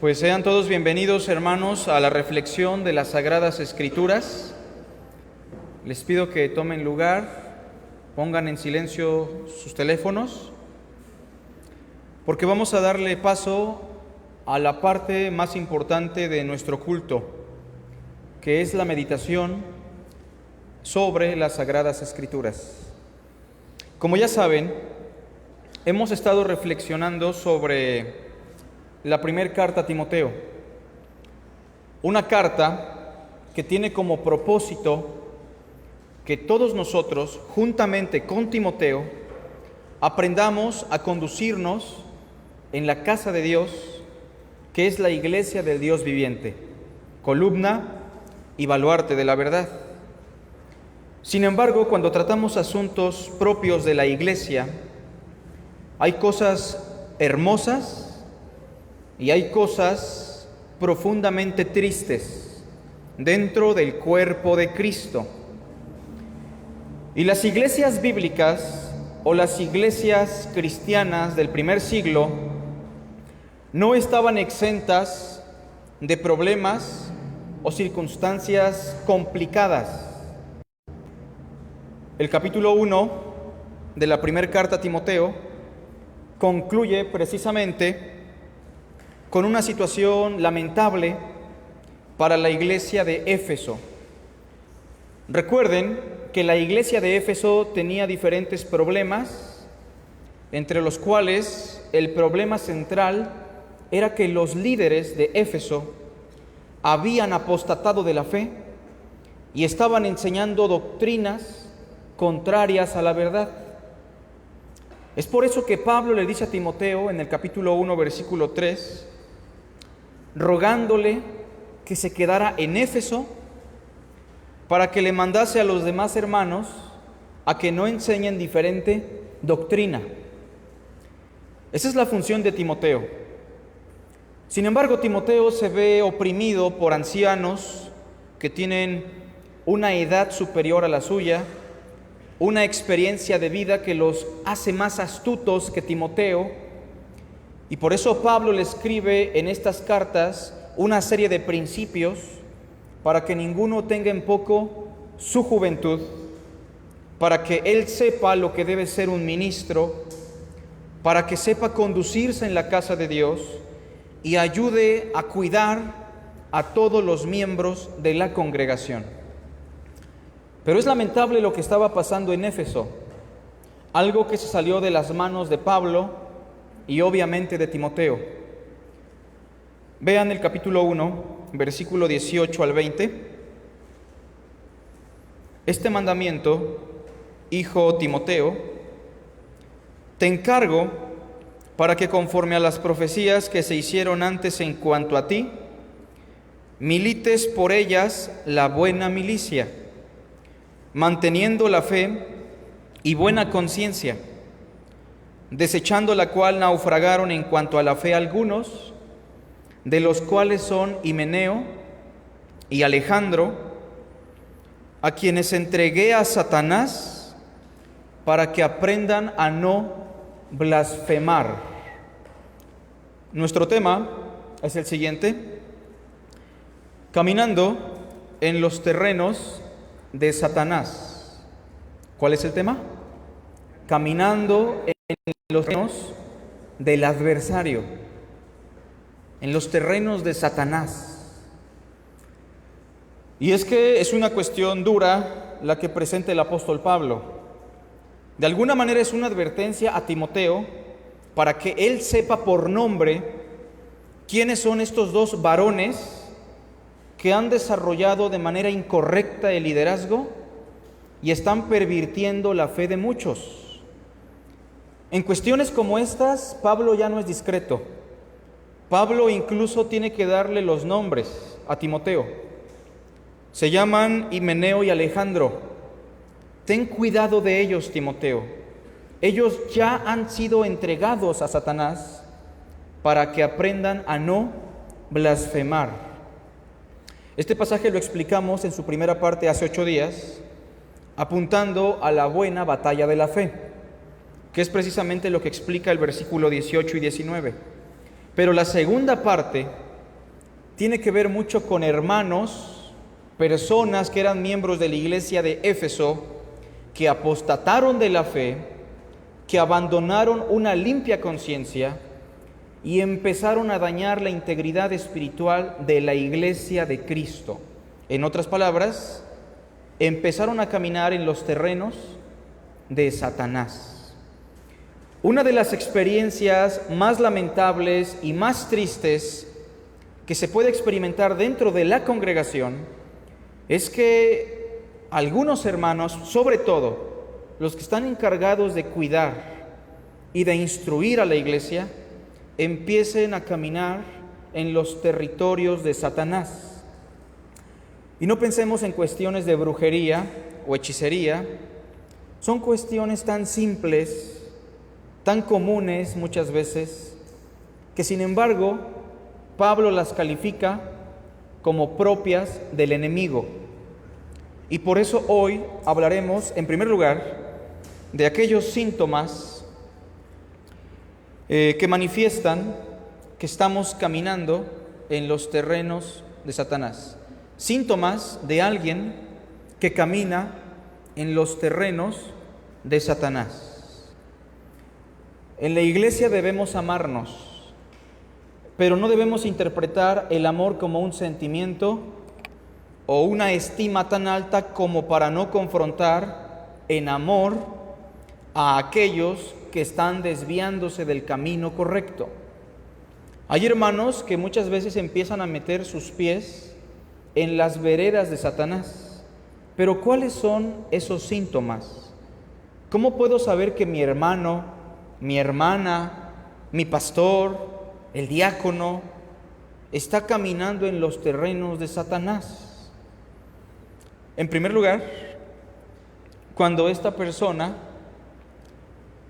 Pues sean todos bienvenidos, hermanos, a la reflexión de las Sagradas Escrituras. Les pido que tomen lugar, pongan en silencio sus teléfonos, porque vamos a darle paso a la parte más importante de nuestro culto, que es la meditación sobre las Sagradas Escrituras. Como ya saben, hemos estado reflexionando sobre la primera carta a Timoteo, una carta que tiene como propósito que todos nosotros, juntamente con Timoteo, aprendamos a conducirnos en la casa de Dios, que es la iglesia del Dios viviente, columna y baluarte de la verdad. Sin embargo, cuando tratamos asuntos propios de la iglesia, hay cosas hermosas y hay cosas profundamente tristes dentro del cuerpo de Cristo. Y las iglesias bíblicas o las iglesias cristianas del primer siglo no estaban exentas de problemas o circunstancias complicadas. El capítulo 1 de la primera carta a Timoteo concluye precisamente con una situación lamentable para la iglesia de Éfeso. Recuerden que la iglesia de Éfeso tenía diferentes problemas, entre los cuales el problema central era que los líderes de Éfeso habían apostatado de la fe y estaban enseñando doctrinas contrarias a la verdad. Es por eso que Pablo le dice a Timoteo en el capítulo 1, versículo 3, rogándole que se quedara en Éfeso para que le mandase a los demás hermanos a que no enseñen diferente doctrina. Esa es la función de Timoteo. Sin embargo, Timoteo se ve oprimido por ancianos que tienen una edad superior a la suya, una experiencia de vida que los hace más astutos que Timoteo, y por eso Pablo le escribe en estas cartas una serie de principios para que ninguno tenga en poco su juventud, para que él sepa lo que debe ser un ministro, para que sepa conducirse en la casa de Dios y ayude a cuidar a todos los miembros de la congregación. Pero es lamentable lo que estaba pasando en Éfeso, algo que se salió de las manos de Pablo y obviamente de Timoteo. Vean el capítulo 1, versículo 18 al 20. Este mandamiento, hijo Timoteo, te encargo para que conforme a las profecías que se hicieron antes en cuanto a ti, milites por ellas la buena milicia, manteniendo la fe y buena conciencia, desechando la cual naufragaron en cuanto a la fe algunos, de los cuales son Himeneo y Alejandro, a quienes entregué a Satanás para que aprendan a no blasfemar. Nuestro tema es el siguiente: caminando en los terrenos de Satanás. ¿Cuál es el tema? Caminando en los terrenos del adversario, en los terrenos de Satanás. Y es que es una cuestión dura la que presenta el apóstol Pablo. De alguna manera es una advertencia a Timoteo para que él sepa por nombre quiénes son estos dos varones que han desarrollado de manera incorrecta el liderazgo y están pervirtiendo la fe de muchos. En cuestiones como estas, Pablo ya no es discreto. Pablo incluso tiene que darle los nombres a Timoteo. Se llaman Himeneo y Alejandro. Ten cuidado de ellos, Timoteo. Ellos ya han sido entregados a Satanás para que aprendan a no blasfemar. Este pasaje lo explicamos en su primera parte hace 8 días, apuntando a la buena batalla de la fe, que es precisamente lo que explica el versículo 18 y 19. Pero la segunda parte tiene que ver mucho con hermanos, personas que eran miembros de la iglesia de Éfeso, que apostataron de la fe, que abandonaron una limpia conciencia y empezaron a dañar la integridad espiritual de la iglesia de Cristo. En otras palabras, empezaron a caminar en los terrenos de Satanás. Una de las experiencias más lamentables y más tristes que se puede experimentar dentro de la congregación es que algunos hermanos, sobre todo los que están encargados de cuidar y de instruir a la iglesia, empiecen a caminar en los territorios de Satanás. Y no pensemos en cuestiones de brujería o hechicería, son cuestiones tan simples, tan comunes muchas veces, que sin embargo Pablo las califica como propias del enemigo. Y por eso hoy hablaremos, en primer lugar, de aquellos síntomas que manifiestan que estamos caminando en los terrenos de Satanás. Síntomas de alguien que camina en los terrenos de Satanás. En la iglesia debemos amarnos, pero no debemos interpretar el amor como un sentimiento o una estima tan alta como para no confrontar en amor a aquellos que están desviándose del camino correcto. Hay hermanos que muchas veces empiezan a meter sus pies en las veredas de Satanás. Pero ¿cuáles son esos síntomas? ¿Cómo puedo saber que mi hermano, mi hermana, mi pastor, el diácono, está caminando en los terrenos de Satanás? En primer lugar, cuando esta persona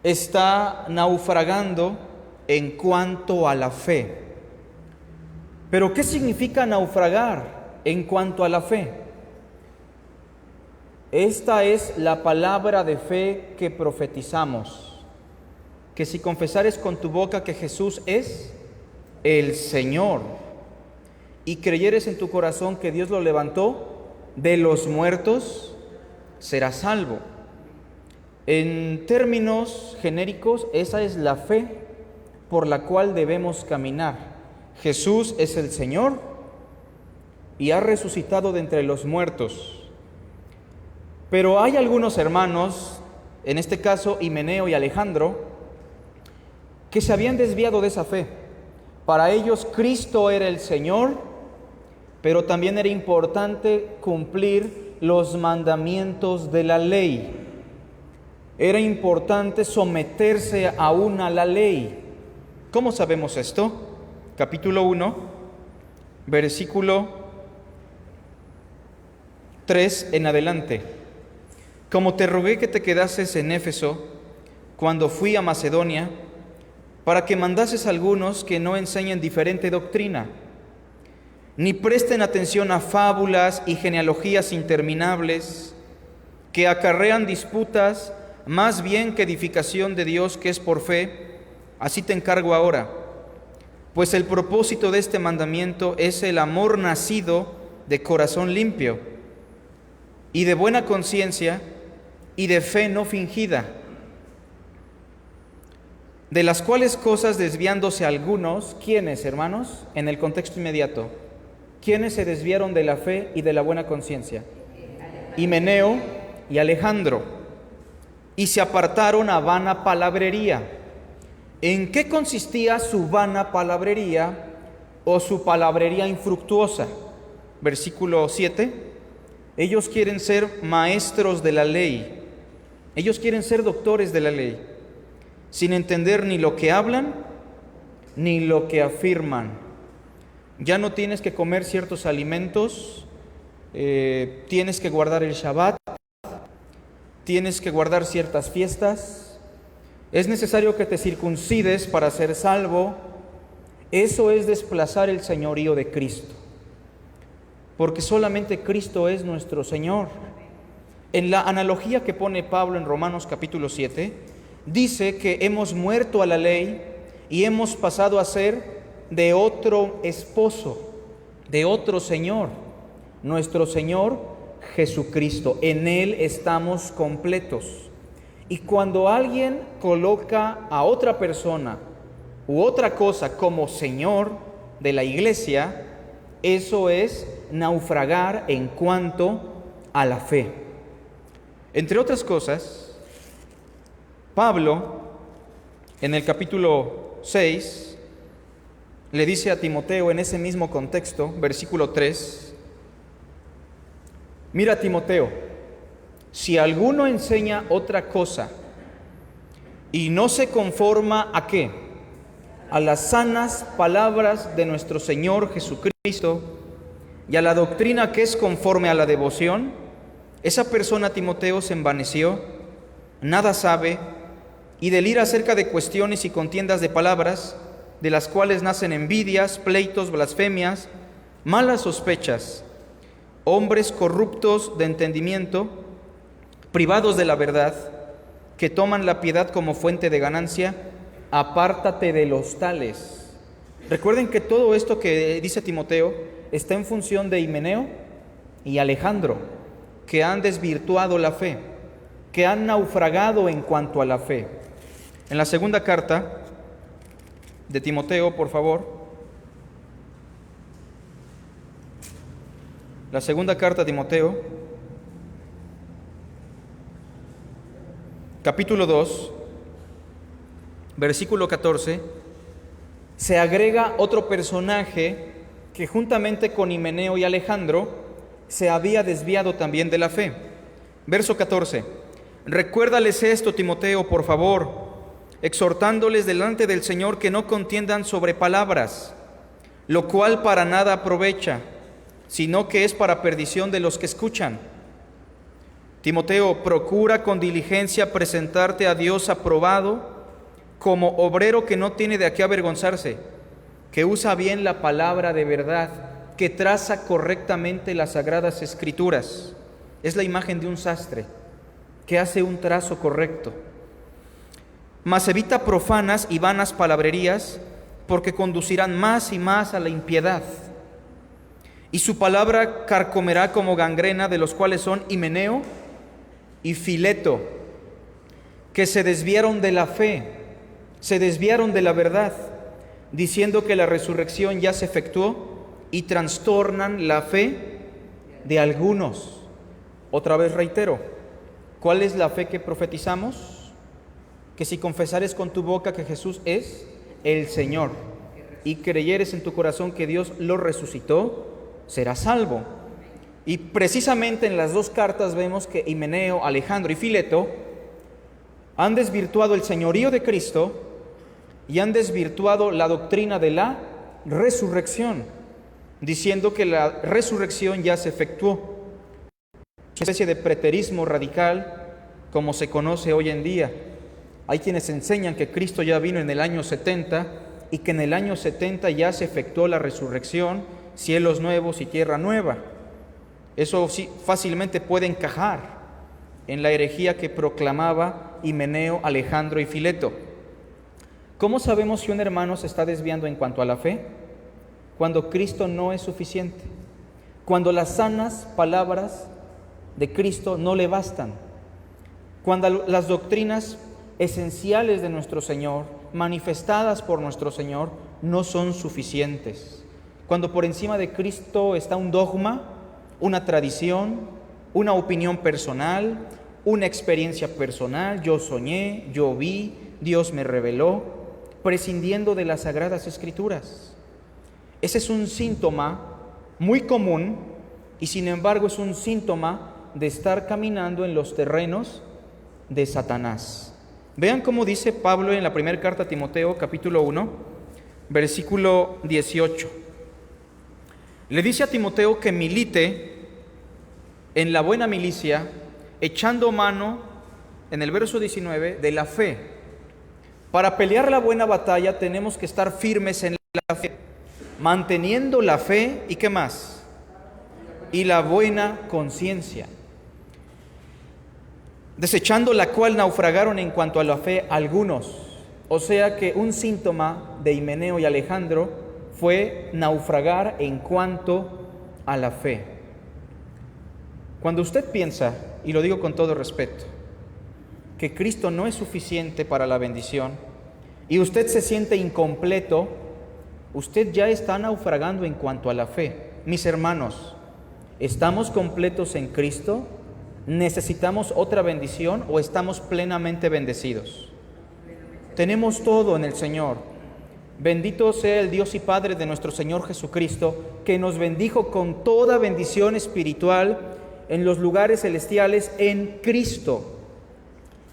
está naufragando en cuanto a la fe. ¿Pero qué significa naufragar en cuanto a la fe? Esta es la palabra de fe que profetizamos, que si confesares con tu boca que Jesús es el Señor y creyeres en tu corazón que Dios lo levantó de los muertos, serás salvo. En términos genéricos, esa es la fe por la cual debemos caminar. Jesús es el Señor y ha resucitado de entre los muertos. Pero hay algunos hermanos, en este caso Himeneo y Alejandro, que se habían desviado de esa fe. Para ellos Cristo era el Señor, pero también era importante cumplir los mandamientos de la ley. Era importante someterse aún a la ley. ¿Cómo sabemos esto? Capítulo 1, versículo 3 en adelante. Como te rogué que te quedases en Éfeso cuando fui a Macedonia, para que mandases a algunos que no enseñen diferente doctrina, ni presten atención a fábulas y genealogías interminables, que acarrean disputas más bien que edificación de Dios que es por fe. Así te encargo ahora, pues el propósito de este mandamiento es el amor nacido de corazón limpio y de buena conciencia y de fe no fingida, de las cuales cosas desviándose algunos. ¿Quiénes, hermanos? En el contexto inmediato, ¿quiénes se desviaron de la fe y de la buena conciencia? Himeneo y Alejandro, y se apartaron a vana palabrería. ¿En qué consistía su vana palabrería o su palabrería infructuosa? Versículo 7. Ellos quieren ser maestros de la ley. Ellos quieren ser doctores de la ley, sin entender ni lo que hablan ni lo que afirman. Ya no tienes que comer ciertos alimentos, tienes que guardar el Shabbat, tienes que guardar ciertas fiestas, es necesario que te circuncides para ser salvo. Eso es desplazar el señorío de Cristo, porque solamente Cristo es nuestro Señor. En la analogía que pone Pablo en Romanos capítulo 7, dice que hemos muerto a la ley y hemos pasado a ser de otro esposo, de otro Señor, nuestro Señor Jesucristo. En Él estamos completos. Y cuando alguien coloca a otra persona u otra cosa como Señor de la iglesia, eso es naufragar en cuanto a la fe. Entre otras cosas, Pablo, en el capítulo 6, le dice a Timoteo en ese mismo contexto, versículo 3, mira Timoteo, si alguno enseña otra cosa y no se conforma ¿a qué? A las sanas palabras de nuestro Señor Jesucristo y a la doctrina que es conforme a la devoción, esa persona, Timoteo, se envaneció, nada sabe y delira acerca de cuestiones y contiendas de palabras, de las cuales nacen envidias, pleitos, blasfemias, malas sospechas, hombres corruptos de entendimiento, privados de la verdad, que toman la piedad como fuente de ganancia. Apártate de los tales. Recuerden que todo esto que dice Timoteo está en función de Himeneo y Alejandro, que han desvirtuado la fe, que han naufragado en cuanto a la fe. En la segunda carta de Timoteo, por favor. La segunda carta a Timoteo, capítulo 2, versículo 14, se agrega otro personaje que juntamente con Himeneo y Alejandro se había desviado también de la fe. Verso 14, recuérdales esto, Timoteo, por favor, exhortándoles delante del Señor que no contiendan sobre palabras, lo cual para nada aprovecha, sino que es para perdición de los que escuchan. Timoteo, procura con diligencia presentarte a Dios aprobado, como obrero que no tiene de qué avergonzarse, que usa bien la palabra de verdad, que traza correctamente las sagradas escrituras. Es la imagen de un sastre que hace un trazo correcto. Mas evita profanas y vanas palabrerías, porque conducirán más y más a la impiedad. Y su palabra carcomerá como gangrena, de los cuales son Himeneo y Fileto, que se desviaron de la fe, se desviaron de la verdad, diciendo que la resurrección ya se efectuó, y trastornan la fe de algunos. Otra vez reitero, ¿cuál es la fe que profetizamos? Que si confesares con tu boca que Jesús es el Señor y creyeres en tu corazón que Dios lo resucitó, serás salvo. Y precisamente en las dos cartas vemos que Himeneo, Alejandro y Fileto han desvirtuado el señorío de Cristo y han desvirtuado la doctrina de la resurrección, diciendo que la resurrección ya se efectuó. Una especie de preterismo radical, como se conoce hoy en día. Hay quienes enseñan que Cristo ya vino en el año 70 y que en el año 70 ya se efectuó la resurrección, cielos nuevos y tierra nueva. Eso sí, fácilmente puede encajar en la herejía que proclamaba Himeneo, Alejandro y Fileto. ¿Cómo sabemos si un hermano se está desviando en cuanto a la fe? Cuando Cristo no es suficiente, cuando las sanas palabras de Cristo no le bastan, cuando las doctrinas esenciales de nuestro Señor, manifestadas por nuestro Señor, no son suficientes. Cuando por encima de Cristo está un dogma, una tradición, una opinión personal, una experiencia personal, yo soñé, yo vi, Dios me reveló, prescindiendo de las Sagradas Escrituras. Ese es un síntoma muy común y sin embargo es un síntoma de estar caminando en los terrenos de Satanás. Vean cómo dice Pablo en la primera carta a Timoteo, capítulo 1, versículo 18. Le dice a Timoteo que milite en la buena milicia, echando mano, en el verso 19, de la fe. Para pelear la buena batalla tenemos que estar firmes en la fe, manteniendo la fe y ¿qué más? Y la buena conciencia, desechando la cual naufragaron en cuanto a la fe algunos. O sea que un síntoma de Himeneo y Alejandro fue naufragar en cuanto a la fe. Cuando usted piensa, y lo digo con todo respeto, que Cristo no es suficiente para la bendición y usted se siente incompleto, usted ya está naufragando en cuanto a la fe. Mis hermanos, ¿estamos completos en Cristo? ¿Necesitamos otra bendición o estamos plenamente bendecidos? Tenemos todo en el Señor. Bendito sea el Dios y Padre de nuestro Señor Jesucristo, que nos bendijo con toda bendición espiritual en los lugares celestiales en Cristo.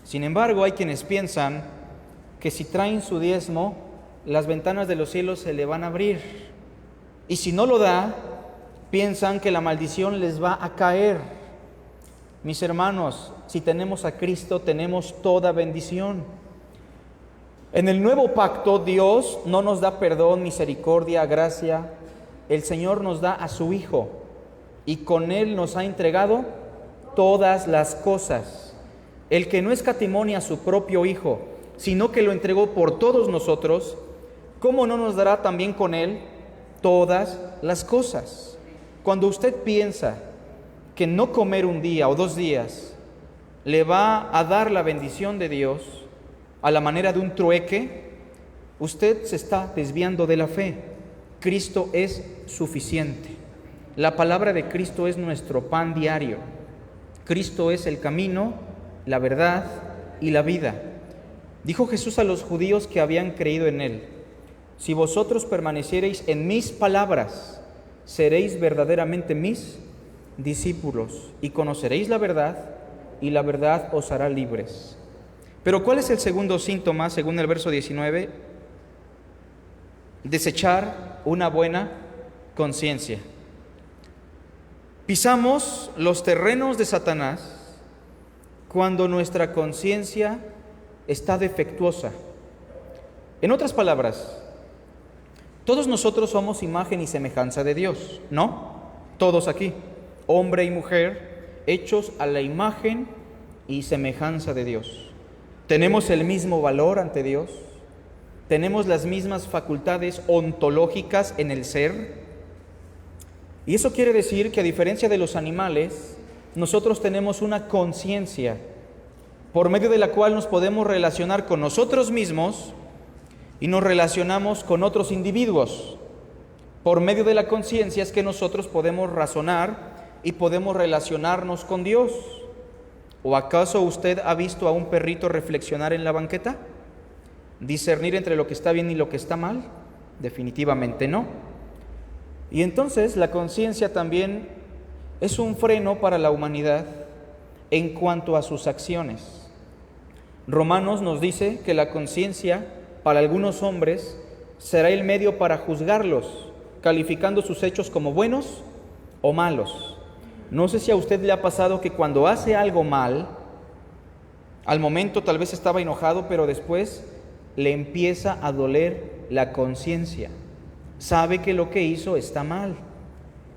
Sin embargo, hay quienes piensan que si traen su diezmo, las ventanas de los cielos se le van a abrir. Y si no lo da, piensan que la maldición les va a caer. Mis hermanos, si tenemos a Cristo, tenemos toda bendición. En el nuevo pacto, Dios no nos da perdón, misericordia, gracia. El Señor nos da a su Hijo y con Él nos ha entregado todas las cosas. El que no escatimó a su propio Hijo, sino que lo entregó por todos nosotros, ¿cómo no nos dará también con Él todas las cosas? Cuando usted piensa que no comer un día o 2 días le va a dar la bendición de Dios a la manera de un trueque, usted se está desviando de la fe. Cristo es suficiente. La palabra de Cristo es nuestro pan diario. Cristo es el camino, la verdad y la vida. Dijo Jesús a los judíos que habían creído en Él: si vosotros permaneciereis en mis palabras, seréis verdaderamente mis discípulos y conoceréis la verdad, y la verdad os hará libres. Pero ¿cuál es el segundo síntoma, según el verso 19? Desechar una buena conciencia. Pisamos los terrenos de Satanás cuando nuestra conciencia está defectuosa. En otras palabras, todos nosotros somos imagen y semejanza de Dios, ¿no? Todos aquí, hombre y mujer, hechos a la imagen y semejanza de Dios. Tenemos el mismo valor ante Dios, tenemos las mismas facultades ontológicas en el ser, y eso quiere decir que, a diferencia de los animales, nosotros tenemos una conciencia por medio de la cual nos podemos relacionar con nosotros mismos y nos relacionamos con otros individuos. Por medio de la conciencia es que nosotros podemos razonar y podemos relacionarnos con Dios. ¿O acaso usted ha visto a un perrito reflexionar en la banqueta? ¿Discernir entre lo que está bien y lo que está mal? Definitivamente no. Y entonces la conciencia también es un freno para la humanidad en cuanto a sus acciones. Romanos nos dice que la conciencia para algunos hombres será el medio para juzgarlos, calificando sus hechos como buenos o malos. No sé si a usted le ha pasado que cuando hace algo mal, al momento tal vez estaba enojado, pero después le empieza a doler la conciencia. Sabe que lo que hizo está mal.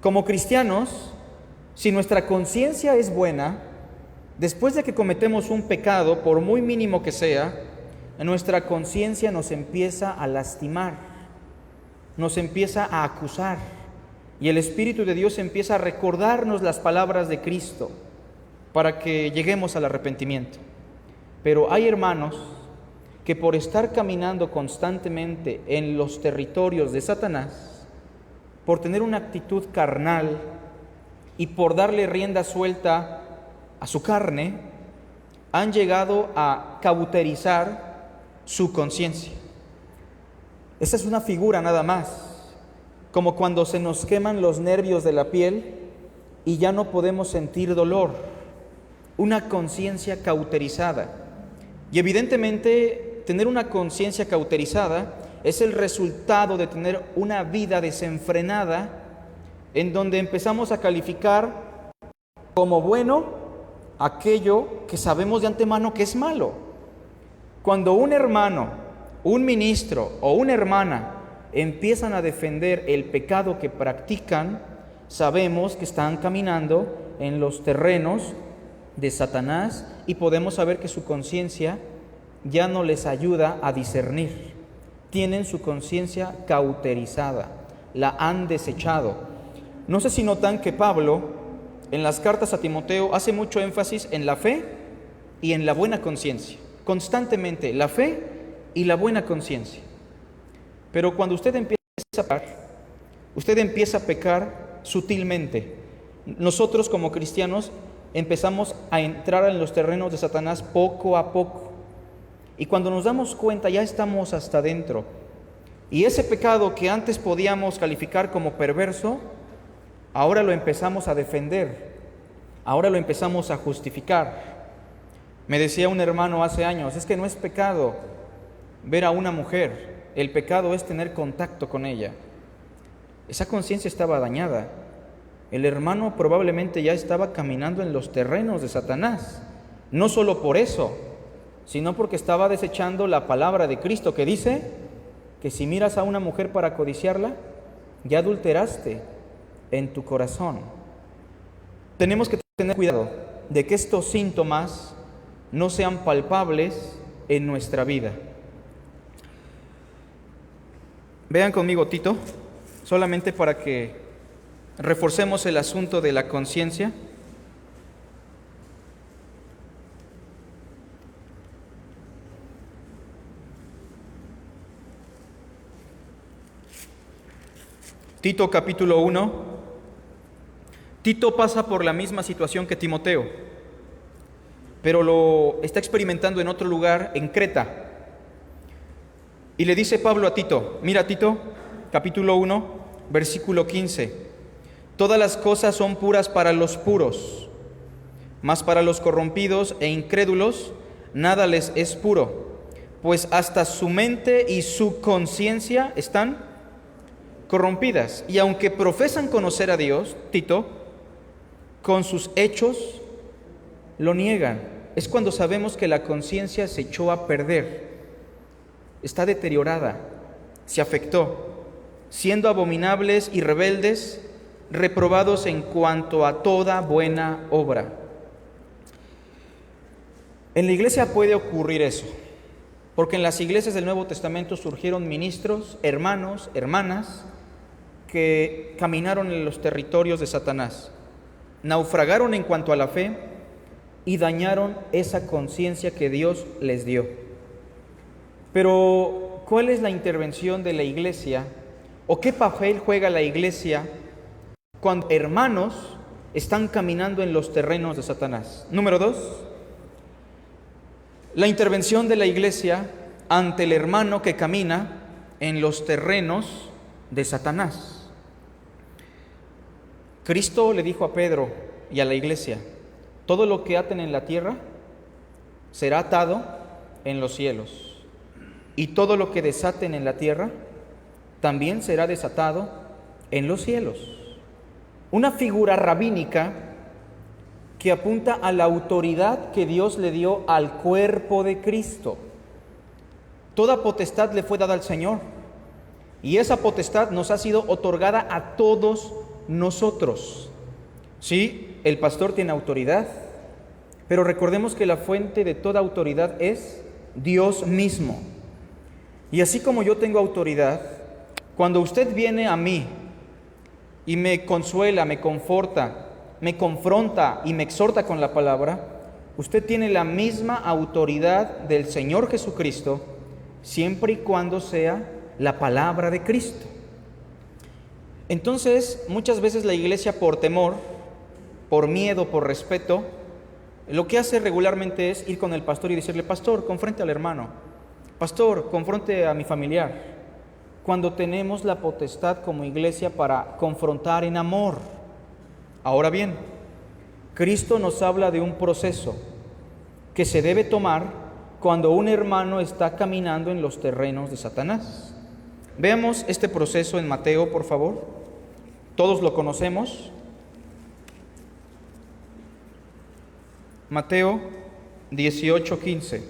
Como cristianos, si nuestra conciencia es buena, después de que cometemos un pecado, por muy mínimo que sea, nuestra conciencia nos empieza a lastimar, nos empieza a acusar. Y el Espíritu de Dios empieza a recordarnos las palabras de Cristo para que lleguemos al arrepentimiento. Pero hay hermanos que por estar caminando constantemente en los territorios de Satanás, por tener una actitud carnal y por darle rienda suelta a su carne, han llegado a cauterizar su conciencia. Esa es una figura nada más, como cuando se nos queman los nervios de la piel y ya no podemos sentir dolor, una conciencia cauterizada. Y evidentemente, tener una conciencia cauterizada es el resultado de tener una vida desenfrenada, en donde empezamos a calificar como bueno aquello que sabemos de antemano que es malo. Cuando un hermano, un ministro o una hermana empiezan a defender el pecado que practican, sabemos que están caminando en los terrenos de Satanás y podemos saber que su conciencia ya no les ayuda a discernir. Tienen su conciencia cauterizada. la han desechado. No sé si notan que Pablo, en las cartas a Timoteo, hace mucho énfasis en la fe y en la buena conciencia. Constantemente, la fe y la buena conciencia. Pero cuando usted empieza a pecar sutilmente. Nosotros como cristianos empezamos a entrar en los terrenos de Satanás poco a poco. Y cuando nos damos cuenta ya estamos hasta dentro. Y ese pecado que antes podíamos calificar como perverso, ahora lo empezamos a defender. Ahora lo empezamos a justificar. Me decía un hermano hace años, es que no es pecado ver a una mujer, el pecado es tener contacto con ella. Esa conciencia estaba dañada. El hermano probablemente ya estaba caminando en los terrenos de Satanás. No solo por eso, sino porque estaba desechando la palabra de Cristo que dice que si miras a una mujer para codiciarla, ya adulteraste en tu corazón. Tenemos que tener cuidado de que estos síntomas no sean palpables en nuestra vida. Vean conmigo Tito, solamente para que reforcemos el asunto de la conciencia. Tito capítulo 1. Tito pasa por la misma situación que Timoteo, pero lo está experimentando en otro lugar, en Creta. Y le dice Pablo a Tito, mira Tito, capítulo 1, versículo 15, todas las cosas son puras para los puros, mas para los corrompidos e incrédulos nada les es puro, pues hasta su mente y su conciencia están corrompidas. Y aunque profesan conocer a Dios, Tito, con sus hechos lo niegan. Es cuando sabemos que la conciencia se echó a perder. Está deteriorada, se afectó, siendo abominables y rebeldes, reprobados en cuanto a toda buena obra. En la iglesia puede ocurrir eso, porque en las iglesias del Nuevo Testamento surgieron ministros, hermanos, hermanas, que caminaron en los territorios de Satanás, naufragaron en cuanto a la fe y dañaron esa conciencia que Dios les dio. Pero, ¿cuál es la intervención de la iglesia? ¿O qué papel juega la iglesia cuando hermanos están caminando en los terrenos de Satanás? Número 2, la intervención de la iglesia ante el hermano que camina en los terrenos de Satanás. Cristo le dijo a Pedro y a la iglesia, todo lo que aten en la tierra será atado en los cielos. Y todo lo que desaten en la tierra también será desatado en los cielos. Una figura rabínica que apunta a la autoridad que Dios le dio al cuerpo de Cristo. Toda potestad le fue dada al Señor, y esa potestad nos ha sido otorgada a todos nosotros. Sí, el pastor tiene autoridad, pero recordemos que la fuente de toda autoridad es Dios mismo. Y así como yo tengo autoridad, cuando usted viene a mí y me consuela, me conforta, me confronta y me exhorta con la palabra, usted tiene la misma autoridad del Señor Jesucristo, siempre y cuando sea la palabra de Cristo. Entonces, muchas veces la iglesia, por temor, por miedo, por respeto, lo que hace regularmente es ir con el pastor y decirle, pastor, confronte al hermano. Pastor, confronte a mi familiar, cuando tenemos la potestad como iglesia para confrontar en amor. Ahora bien, Cristo nos habla de un proceso que se debe tomar cuando un hermano está caminando en los terrenos de Satanás. Veamos este proceso en Mateo, por favor. Todos lo conocemos. Mateo 18:15.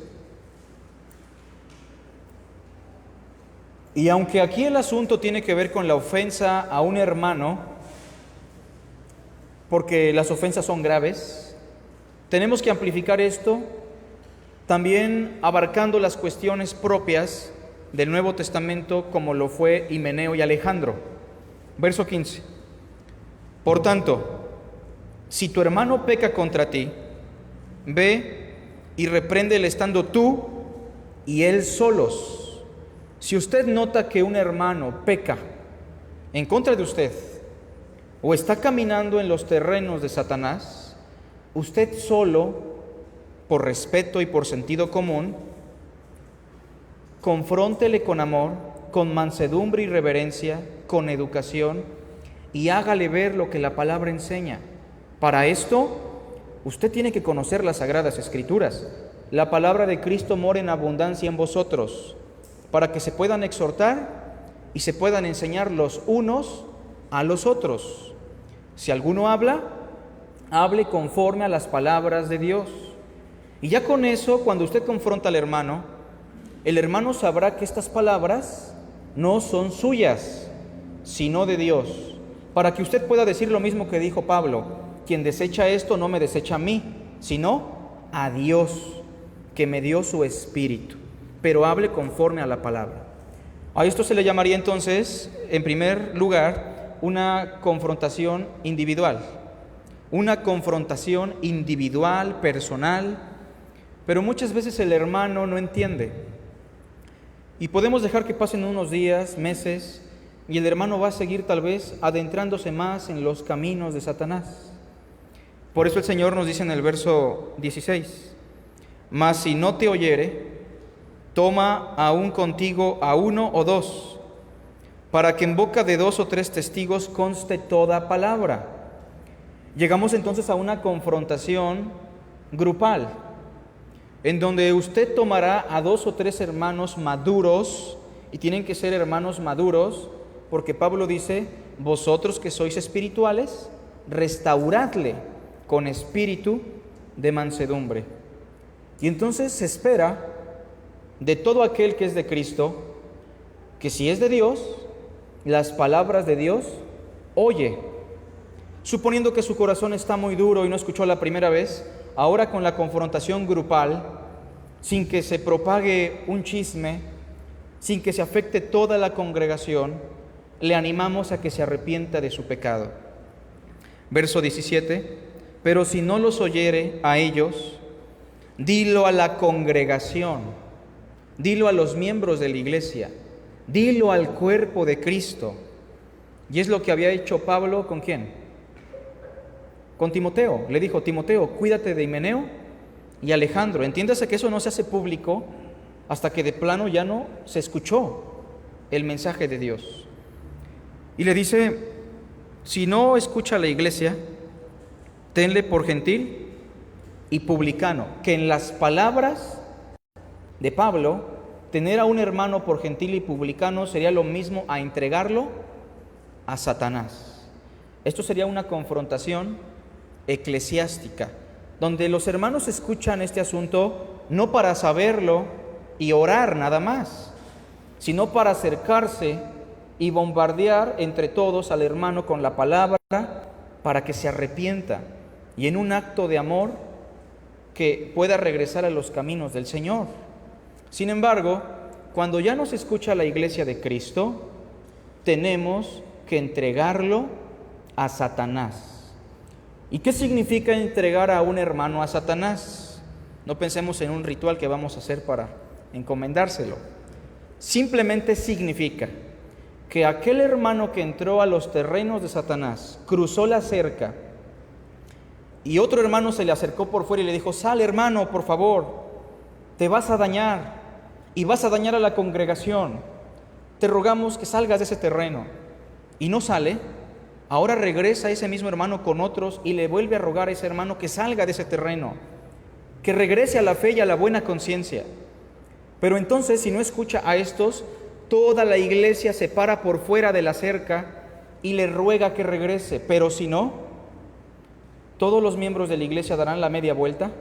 Y aunque aquí el asunto tiene que ver con la ofensa a un hermano, porque las ofensas son graves, tenemos que amplificar esto también abarcando las cuestiones propias del Nuevo Testamento, como lo fue Himeneo y Alejandro. Verso 15. Por tanto, si tu hermano peca contra ti, ve y repréndele estando tú y él solos. Si usted nota que un hermano peca en contra de usted o está caminando en los terrenos de Satanás, usted solo, por respeto y por sentido común, confróntele con amor, con mansedumbre y reverencia, con educación, y hágale ver lo que la palabra enseña. Para esto, usted tiene que conocer las Sagradas Escrituras. La palabra de Cristo mora en abundancia en vosotros, para que se puedan exhortar y se puedan enseñar los unos a los otros. Si alguno habla, hable conforme a las palabras de Dios. Y ya con eso, cuando usted confronta al hermano, el hermano sabrá que estas palabras no son suyas, sino de Dios, para que usted pueda decir lo mismo que dijo Pablo: quien desecha esto no me desecha a mí, sino a Dios, que me dio su Espíritu, pero hable conforme a la palabra. A esto se le llamaría entonces, en primer lugar, una confrontación individual. Una confrontación individual, personal, pero muchas veces el hermano no entiende. Y podemos dejar que pasen unos días, meses, y el hermano va a seguir tal vez adentrándose más en los caminos de Satanás. Por eso el Señor nos dice en el verso 16: mas si no te oyere, toma aún contigo a uno o dos, para que en boca de 2 o 3 testigos conste toda palabra. Llegamos entonces a una confrontación grupal, en donde usted tomará a 2 o 3 hermanos maduros, y tienen que ser hermanos maduros, porque Pablo dice: vosotros que sois espirituales, restauradle con espíritu de mansedumbre. Y entonces se espera de todo aquel que es de Cristo, que si es de Dios, las palabras de Dios oye. Suponiendo que su corazón está muy duro y no escuchó la primera vez, ahora con la confrontación grupal, sin que se propague un chisme, sin que se afecte toda la congregación, le animamos a que se arrepienta de su pecado. Verso 17: pero si no los oyere a ellos, dilo a la congregación, dilo a los miembros de la iglesia, dilo al cuerpo de Cristo. Y es lo que había hecho Pablo, ¿con quién? Con Timoteo. Le dijo: Timoteo, cuídate de Himeneo y Alejandro. Entiéndase que eso no se hace público hasta que de plano ya no se escuchó el mensaje de Dios. Y le dice: si no escucha la iglesia, tenle por gentil y publicano. Que en las palabras de Pablo, tener a un hermano por gentil y publicano sería lo mismo a entregarlo a Satanás. Esto sería una confrontación eclesiástica, donde los hermanos escuchan este asunto no para saberlo y orar nada más, sino para acercarse y bombardear entre todos al hermano con la palabra para que se arrepienta y en un acto de amor que pueda regresar a los caminos del Señor. Sin embargo, cuando ya nos escucha la iglesia de Cristo, tenemos que entregarlo a Satanás. ¿Y qué significa entregar a un hermano a Satanás? No pensemos en un ritual que vamos a hacer para encomendárselo. Simplemente significa que aquel hermano que entró a los terrenos de Satanás, cruzó la cerca, y otro hermano se le acercó por fuera y le dijo: sal, hermano, por favor, te vas a dañar y vas a dañar a la congregación, te rogamos que salgas de ese terreno. Y no sale. Ahora regresa ese mismo hermano con otros y le vuelve a rogar a ese hermano que salga de ese terreno, que regrese a la fe y a la buena conciencia. Pero entonces, si no escucha a estos, toda la iglesia se para por fuera de la cerca y le ruega que regrese. Pero si no, todos los miembros de la iglesia darán la media vuelta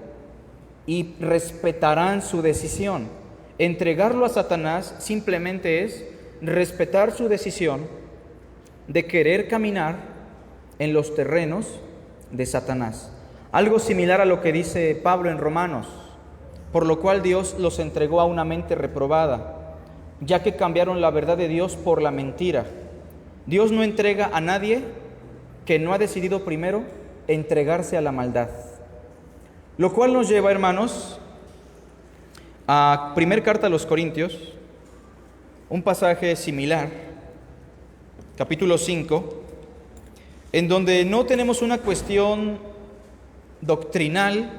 y respetarán su decisión. Entregarlo a Satanás simplemente es respetar su decisión de querer caminar en los terrenos de Satanás. Algo similar a lo que dice Pablo en Romanos: por lo cual Dios los entregó a una mente reprobada, ya que cambiaron la verdad de Dios por la mentira, Dios no entrega a nadie que no ha decidido primero entregarse a la maldad. Lo cual nos lleva, hermanos, a primera carta a los Corintios, un pasaje similar, capítulo 5, en donde no tenemos una cuestión doctrinal,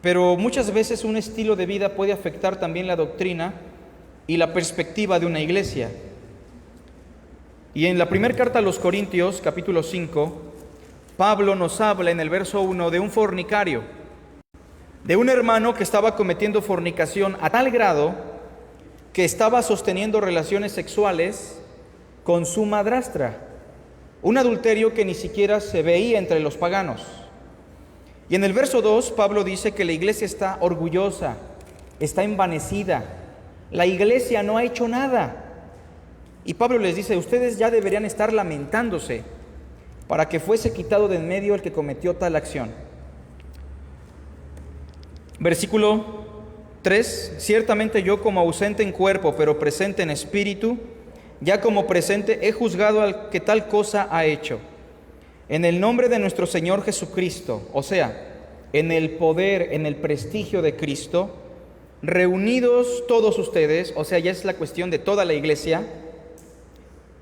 pero muchas veces un estilo de vida puede afectar también la doctrina y la perspectiva de una iglesia. Y en la primera carta a los Corintios, capítulo 5, Pablo nos habla en el verso 1 de un fornicario, de un hermano que estaba cometiendo fornicación a tal grado que estaba sosteniendo relaciones sexuales con su madrastra, un adulterio que ni siquiera se veía entre los paganos. Y en el verso 2, Pablo dice que la iglesia está orgullosa, está envanecida, la iglesia no ha hecho nada. Y Pablo les dice, ustedes ya deberían estar lamentándose para que fuese quitado de en medio el que cometió tal acción. Versículo 3, ciertamente yo como ausente en cuerpo, pero presente en espíritu, ya como presente he juzgado al que tal cosa ha hecho. En el nombre de nuestro Señor Jesucristo, o sea, en el poder, en el prestigio de Cristo, reunidos todos ustedes, o sea, ya es la cuestión de toda la iglesia,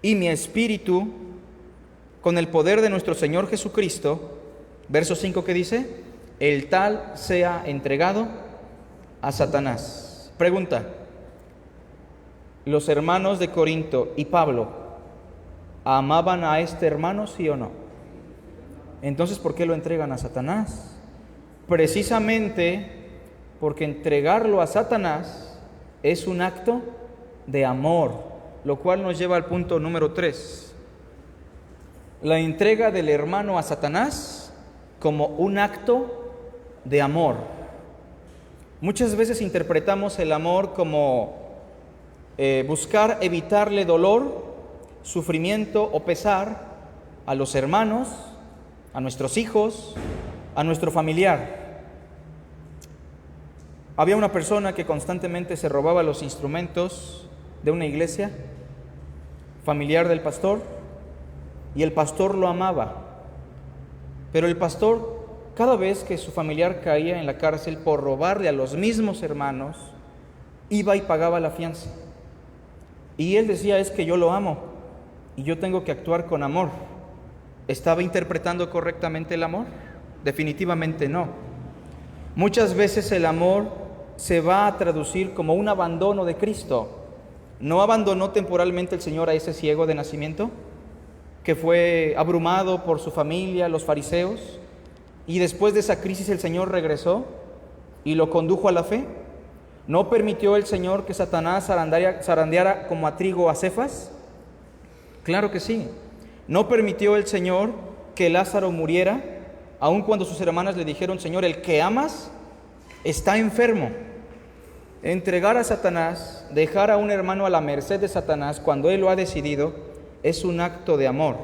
y mi espíritu, con el poder de nuestro Señor Jesucristo, verso 5 que dice, el tal sea entregado a Satanás. Pregunta, ¿los hermanos de Corinto y Pablo amaban a este hermano, sí o no? Entonces, ¿por qué lo entregan a Satanás? Precisamente porque entregarlo a Satanás es un acto de amor, lo cual nos lleva al punto número 3. La entrega del hermano a Satanás como un acto de amor. Muchas veces interpretamos el amor como buscar evitarle dolor, sufrimiento o pesar a los hermanos, a nuestros hijos, a nuestro familiar. Había una persona que constantemente se robaba los instrumentos de una iglesia, familiar del pastor, y el pastor lo amaba. Pero el pastor, cada vez que su familiar caía en la cárcel por robarle a los mismos hermanos, iba y pagaba la fianza. Y él decía, es que yo lo amo y yo tengo que actuar con amor. ¿Estaba interpretando correctamente el amor? Definitivamente no. Muchas veces el amor se va a traducir como un abandono de Cristo. ¿No abandonó temporalmente el Señor a ese ciego de nacimiento, que fue abrumado por su familia, los fariseos, y después de esa crisis el Señor regresó y lo condujo a la fe? ¿No permitió el Señor que Satanás zarandeara como a trigo a Cefas? Claro que sí. ¿No permitió el Señor que Lázaro muriera, aun cuando sus hermanas le dijeron, Señor, el que amas está enfermo? Entregar a Satanás, dejar a un hermano a la merced de Satanás cuando él lo ha decidido, es un acto de amor,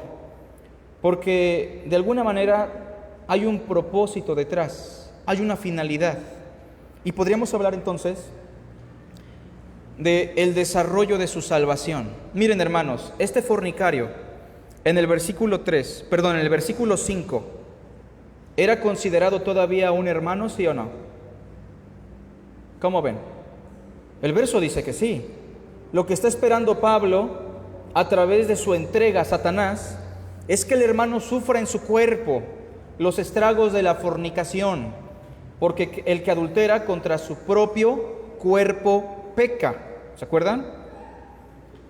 porque de alguna manera hay un propósito detrás, hay una finalidad. Y podríamos hablar entonces del desarrollo de su salvación. Miren, hermanos, este fornicario en el versículo 5, ¿era considerado todavía un hermano, sí o no? ¿Cómo ven? El verso dice que sí. Lo que está esperando Pablo a través de su entrega a Satanás es que el hermano sufra en su cuerpo los estragos de la fornicación, porque el que adultera contra su propio cuerpo peca. ¿Se acuerdan?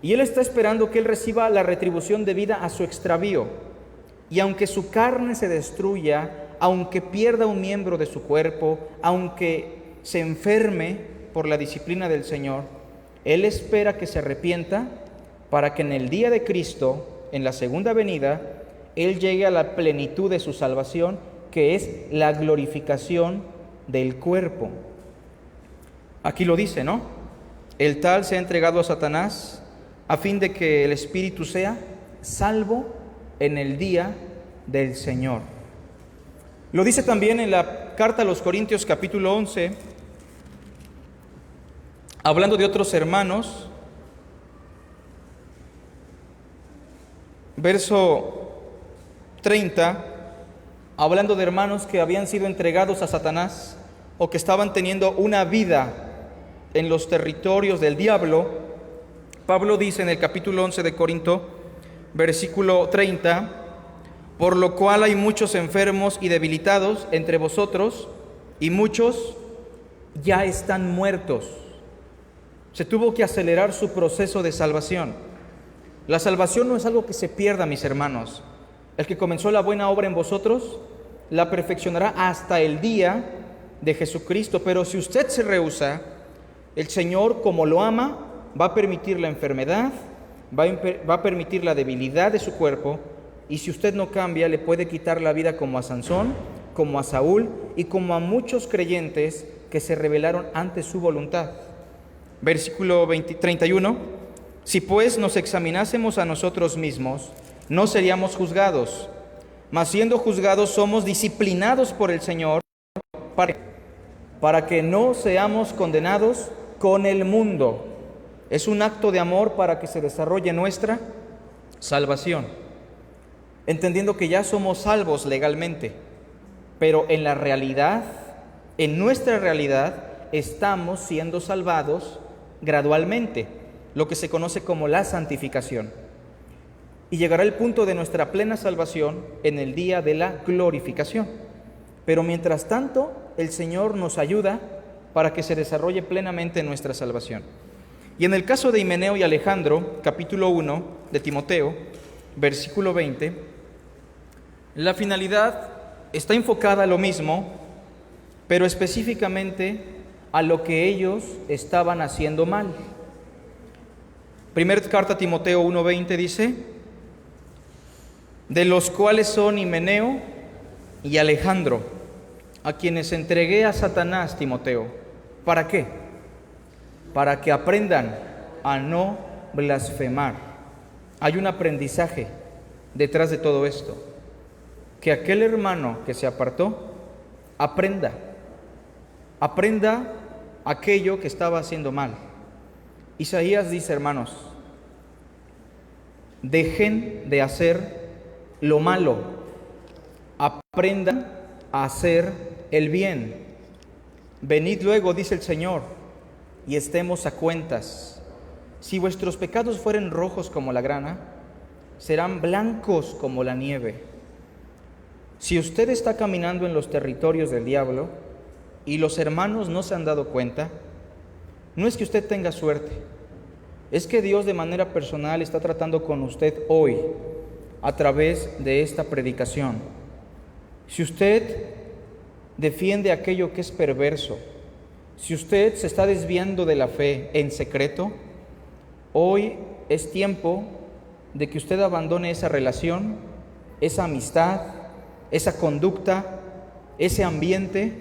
Y él está esperando que él reciba la retribución debida a su extravío. Y aunque su carne se destruya, aunque pierda un miembro de su cuerpo, aunque se enferme por la disciplina del Señor, él espera que se arrepienta para que en el día de Cristo, en la segunda venida, él llegue a la plenitud de su salvación, que es la glorificación del cuerpo. Aquí lo dice, ¿no? El tal se ha entregado a Satanás a fin de que el espíritu sea salvo en el día del Señor. Lo dice también en la carta a los Corintios capítulo 11, hablando de otros hermanos. verso 30, hablando de hermanos que habían sido entregados a Satanás o que estaban teniendo una vida en los territorios del diablo, Pablo dice en el capítulo 11 de Corinto, versículo 30, por lo cual hay muchos enfermos y debilitados entre vosotros, y muchos ya están muertos. Se tuvo que acelerar su proceso de salvación. La salvación no es algo que se pierda, mis hermanos. El que comenzó la buena obra en vosotros, la perfeccionará hasta el día de Jesucristo. Pero si usted se rehúsa, el Señor, como lo ama, va a permitir la enfermedad, va a permitir la debilidad de su cuerpo, y si usted no cambia, le puede quitar la vida como a Sansón, como a Saúl y como a muchos creyentes que se rebelaron ante su voluntad. Versículo 31, si pues nos examinásemos a nosotros mismos, no seríamos juzgados, mas siendo juzgados somos disciplinados por el Señor para que no seamos condenados con el mundo. Es un acto de amor para que se desarrolle nuestra salvación, entendiendo que ya somos salvos legalmente, pero en la realidad, en nuestra realidad, estamos siendo salvados gradualmente, lo que se conoce como la santificación. Y llegará el punto de nuestra plena salvación en el día de la glorificación. Pero mientras tanto, el Señor nos ayuda para que se desarrolle plenamente nuestra salvación. Y en el caso de Himeneo y Alejandro, capítulo 1 de Timoteo, versículo 20, la finalidad está enfocada a lo mismo, pero específicamente a lo que ellos estaban haciendo mal. Primera carta a Timoteo 1:20 dice, de los cuales son Himeneo y Alejandro, a quienes entregué a Satanás, Timoteo. ¿Para qué? Para que aprendan a no blasfemar. Hay un aprendizaje detrás de todo esto. Que aquel hermano que se apartó aprenda aquello que estaba haciendo mal. Isaías dice, hermanos, dejen de hacer lo malo, aprendan a hacer el bien. Venid luego, dice el Señor, y estemos a cuentas. Si vuestros pecados fueren rojos como la grana, serán blancos como la nieve. Si usted está caminando en los territorios del diablo y los hermanos no se han dado cuenta, no es que usted tenga suerte, es que Dios de manera personal está tratando con usted hoy a través de esta predicación. Si usted defiende aquello que es perverso, si usted se está desviando de la fe en secreto, hoy es tiempo de que usted abandone esa relación, esa amistad, esa conducta, ese ambiente,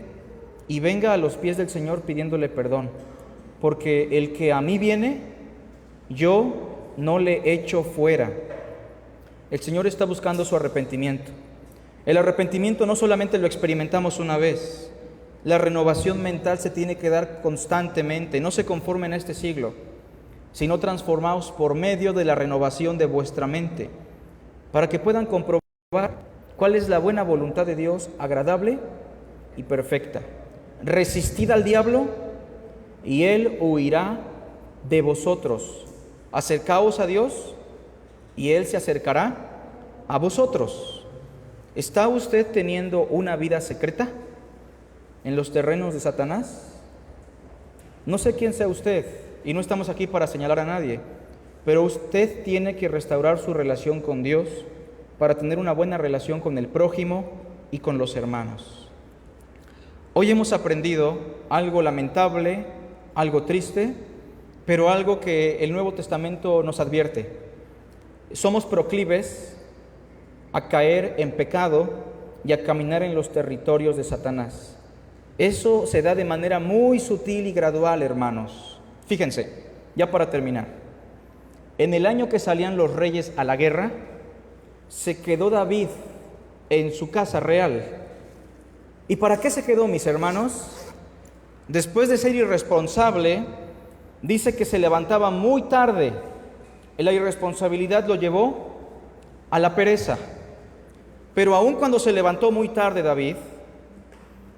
y venga a los pies del Señor pidiéndole perdón, porque el que a mí viene, yo no le echo fuera. El Señor está buscando su arrepentimiento. El arrepentimiento no solamente lo experimentamos una vez, la renovación mental se tiene que dar constantemente. No se conformen a este siglo, sino transformaos por medio de la renovación de vuestra mente, para que puedan comprobar cuál es la buena voluntad de Dios, agradable y perfecta. Resistid al diablo y él huirá de vosotros. Acercaos a Dios y él se acercará a vosotros. ¿Está usted teniendo una vida secreta en los terrenos de Satanás? No sé quién sea usted y no estamos aquí para señalar a nadie, pero usted tiene que restaurar su relación con Dios para tener una buena relación con el prójimo y con los hermanos. Hoy hemos aprendido algo lamentable, algo triste, pero algo que el Nuevo Testamento nos advierte. Somos proclives a caer en pecado y a caminar en los territorios de Satanás. Eso se da de manera muy sutil y gradual, hermanos. Fíjense, ya para terminar. En el año que salían los reyes a la guerra, se quedó David en su casa real. ¿Y para qué se quedó, mis hermanos? Después de ser irresponsable, dice que se levantaba muy tarde. La irresponsabilidad lo llevó a la pereza. Pero aun cuando se levantó muy tarde David,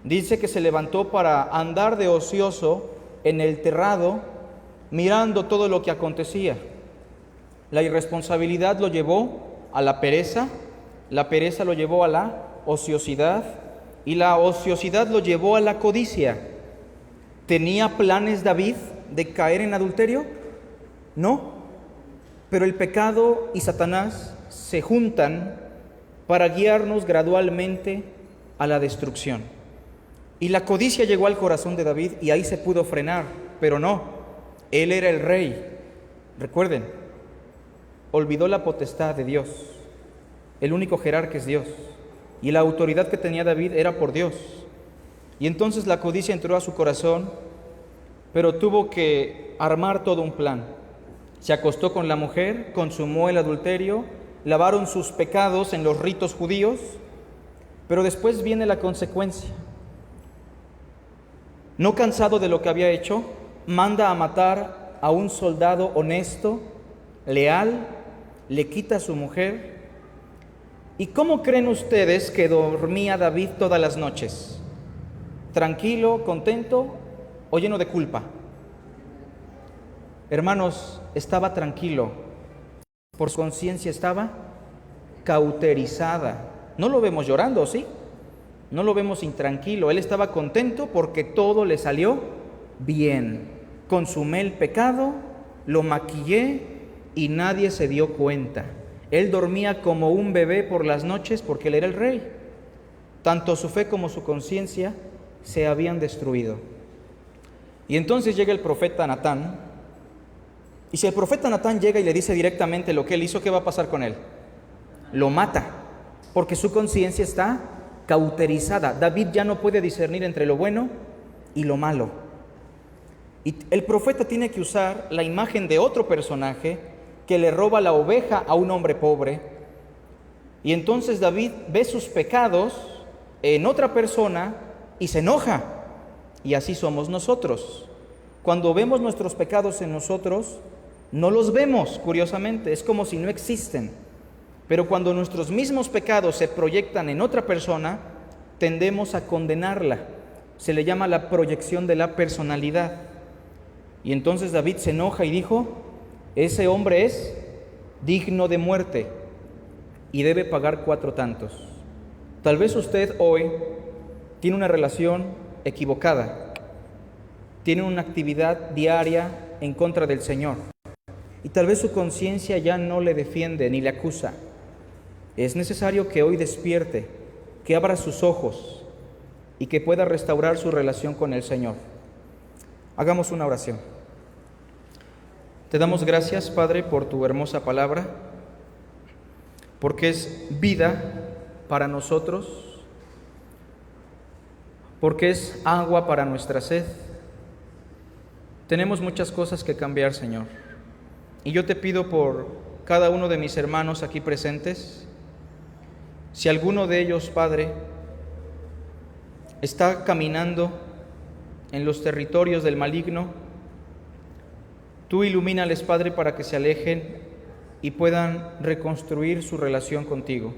dice que se levantó para andar de ocioso en el terrado, mirando todo lo que acontecía. La irresponsabilidad lo llevó a la pereza lo llevó a la ociosidad, y la ociosidad lo llevó a la codicia. ¿Tenía planes David de caer en adulterio? No, pero el pecado y Satanás se juntan para guiarnos gradualmente a la destrucción. Y la codicia llegó al corazón de David y ahí se pudo frenar, pero no, él era el rey. Recuerden, olvidó la potestad de Dios. El único jerarca es Dios, y la autoridad que tenía David era por Dios. Y entonces la codicia entró a su corazón, pero tuvo que armar todo un plan. Se acostó con la mujer, consumó el adulterio, lavaron sus pecados en los ritos judíos, pero después viene la consecuencia. No cansado de lo que había hecho, manda a matar a un soldado honesto, leal, le quita a su mujer. ¿Y cómo creen ustedes que dormía David todas las noches? ¿Tranquilo, contento o lleno de culpa? Hermanos, estaba tranquilo, por su conciencia estaba cauterizada. No lo vemos llorando, ¿sí? No lo vemos intranquilo. Él estaba contento porque todo le salió bien. Consumé el pecado, lo maquillé y nadie se dio cuenta. Él dormía como un bebé por las noches porque él era el rey. Tanto su fe como su conciencia se habían destruido. Y entonces llega el profeta Natán. Y si el profeta Natán llega y le dice directamente lo que él hizo, ¿qué va a pasar con él? Lo mata, porque su conciencia está cauterizada. David ya no puede discernir entre lo bueno y lo malo. Y el profeta tiene que usar la imagen de otro personaje que le roba la oveja a un hombre pobre. Y entonces David ve sus pecados en otra persona y se enoja. Y así somos nosotros. Cuando vemos nuestros pecados en nosotros, no los vemos, curiosamente, es como si no existen. Pero cuando nuestros mismos pecados se proyectan en otra persona, tendemos a condenarla. Se le llama la proyección de la personalidad. Y entonces David se enoja y dijo: ese hombre es digno de muerte y debe pagar 4 tantos. Tal vez usted hoy tiene una relación equivocada, tiene una actividad diaria en contra del Señor, y tal vez su conciencia ya no le defiende ni le acusa. Es necesario que hoy despierte, que abra sus ojos y que pueda restaurar su relación con el Señor. Hagamos una oración. Te damos gracias, Padre, por tu hermosa palabra, porque es vida para nosotros, porque es agua para nuestra sed. Tenemos muchas cosas que cambiar, Señor. Y yo te pido por cada uno de mis hermanos aquí presentes, si alguno de ellos, Padre, está caminando en los territorios del maligno, tú ilumínales, Padre, para que se alejen y puedan reconstruir su relación contigo.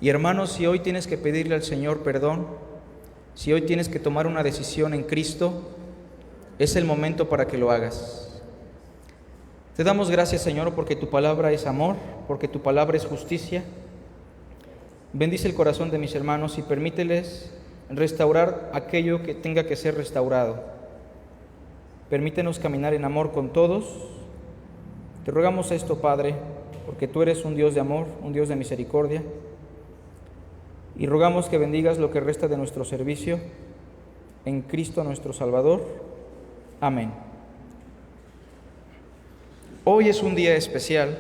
Y hermanos, si hoy tienes que pedirle al Señor perdón, si hoy tienes que tomar una decisión en Cristo, es el momento para que lo hagas. Te damos gracias, Señor, porque tu palabra es amor, porque tu palabra es justicia. Bendice el corazón de mis hermanos y permíteles restaurar aquello que tenga que ser restaurado. Permítenos caminar en amor con todos. Te rogamos esto, Padre, porque tú eres un Dios de amor, un Dios de misericordia. Y rogamos que bendigas lo que resta de nuestro servicio en Cristo nuestro Salvador. Amén. Hoy es un día especial.